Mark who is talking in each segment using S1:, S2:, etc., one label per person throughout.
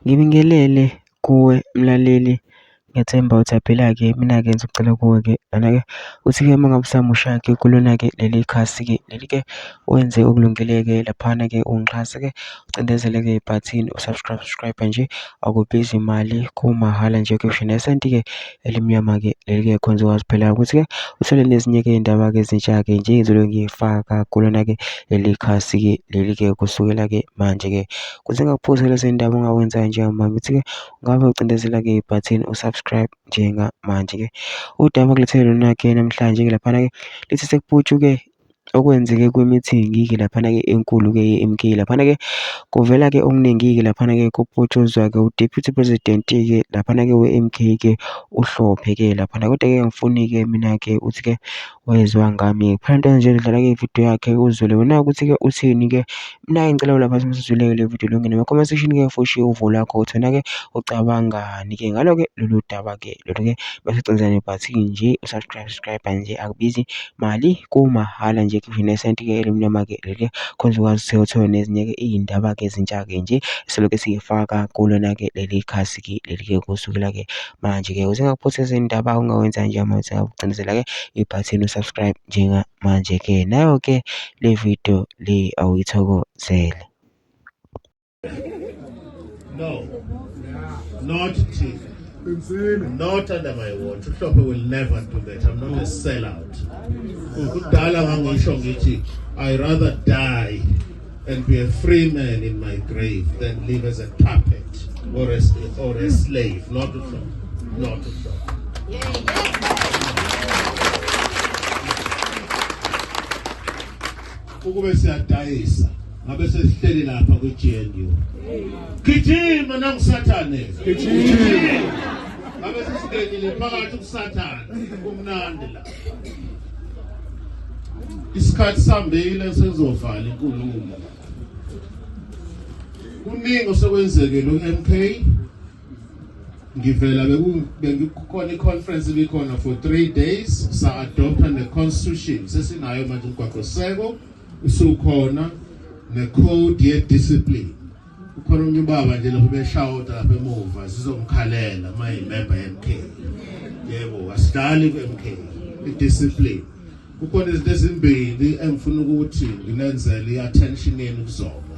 S1: Ngibingelele kuwe mlaleli, ngiyethemba ujaphila-ke. Mina-ke ngizokucela kuwe-ke lana-ke uthi-ke uma ngabe usamusha-ke kulona-ke leli khasi-ke leli-ke wenze okulungile-ke laphana-ke ungixhase-ke ucindezele-ke ibhathini subscribe nje, akubizi imali, kumahhala nje kusho nesenti-ke elimnyama-ke leli-ke khona uzokwazi phela ukuthi-ke uthole nezinye-ke iy'ndaba-ke ezintsha-ke nje engizobe ngiy'faka kulona-ke leli khasi-ke leli-ke kusukela-ke manje-ke kuze ngakuphuzi lezi ndaba ongawenzayo njengamanje ukuthi-ke ungabe ucindezela-ke ibhathini usubscribe njengamanje-ke. Udaba kulethele lona-ke namhlanje-ke laphana-ke lithi sekuputshuke okwenzeke kwemithingi-ke laphana-ke enkulu-ke ye-M_K laphana-ke kuvela-ke okuningi-ke laphana-ke kuputshuzwa-ke u-Deputy President-ke laphana-ke we-M_K-ke uHlophe-ke laphana. Kodwa-ke angifuni-ke mina-ke uthi-ke wezwa ngami phansi nje udlala-ke ividiyo yakhe uzwele wena ukuthi-ke uthini-ke. Mina-ke ngicela lapha sizwile-ke le vidiyo lonke nama-comment section-ke futhi uvo lakho uthi wena-ke ucabangani-ke ngalo-ke lolu daba-ke lolu-ke bese ucindezela nebhathini nje usubscribe nje, akubizi mali, kumahhala nje kusho nesenti-ke elimnyama-ke leli-ke khona uzokwazi ukuthi uthole nezinye-ke iy'ndaba-ke ezintsha-ke nje esilokhu siy'faka kulona-ke leli khasi-ke leli-ke kusukela-ke manje-ke ukuze ngakuphuthi izindaba ongawenza njengamanje ucindezela-ke ibhathini usubscribe njengamanje-ke. Nayo-ke le video le awuyithokozele.
S2: No, not Tina. Not under my watch. uHlophe will never do that. I'm not a sellout. Kudala ngangisho ngithi I rather die and be a free man in my grave than live as a puppet or a slave. Not uHlophe. Not uHlophe. Ukube siyadayisa ngabe sesihleli lapha ku-GNU. Gijima nangusathane. Gijima. Ngabe sesingenile phakathi kusathane. Kumnandi la. Isikhathi sambile sezovala inkulumo. Kuningi osekwenzekile ku-MK. Ngivela bekukhona i-conference ibikhona for 3 days sa-adopta ne-constitution sesinayo manje umgwaqo-seko usukhona ne-code ye-discipline. Ukhona umnye ubaba nje lapho beshawuta lapha emuva sizomkhalela uma yimember ye-MK. Yebo, asidlali ku-MK i-discipline. Kukhona izinto ezimbili engifuna ukuthi nginenzele i-attention yenu kuzona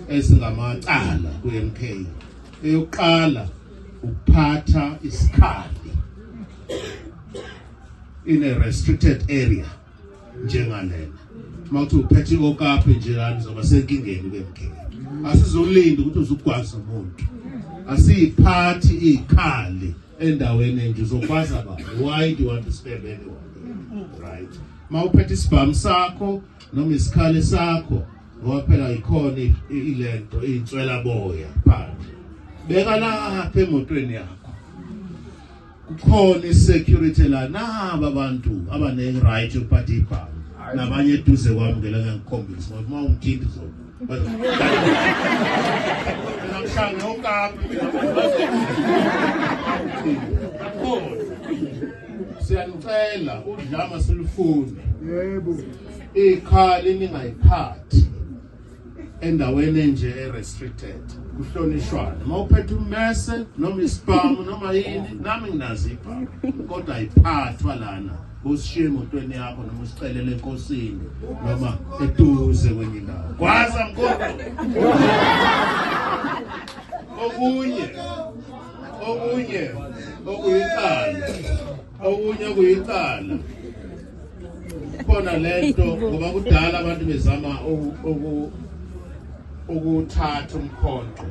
S2: ezingamacala ku-MK. Eyokuqala ukuphatha isikhali in a restricted area njengalena. Mawuthi uphethe okaphi nje lana zoba senkingeni ku-MK. Asizolinda ukuthi uzugwaza umuntu. Asiyiphathi ikhali endaweni enje uzokwaza ba. Why do you want to stab anyone? Right. Mawuphethe isibhamu sakho noma isikhali sakho ngoba phela ikhona ilento inswela boya phandle. Beka lapha emotweni yakho. Kukhona i-security la naba abantu abane-right yokuphatha ibhamu. Nabanye eduze kwami ngela ngiyakukhombisa ngoba uma ungithinta zona. Ngihamshanga okaphi siyanicela udlama silufuni. Yebo. Ikhali ningayiphathi endaweni enje e-restricted kuhlonishwana. Mawuphethe ummese noma isibhamu noma yini nami nginazi ibhamu kodwa ayiphathwa lana usishiye emotweni yakho noma usicelele enkosini noma eduze kwenye indawo. Kwaza mkhulu. Okunye okuyicala khona lento ngoba kudala abantu bezama ukuthatha umkhonto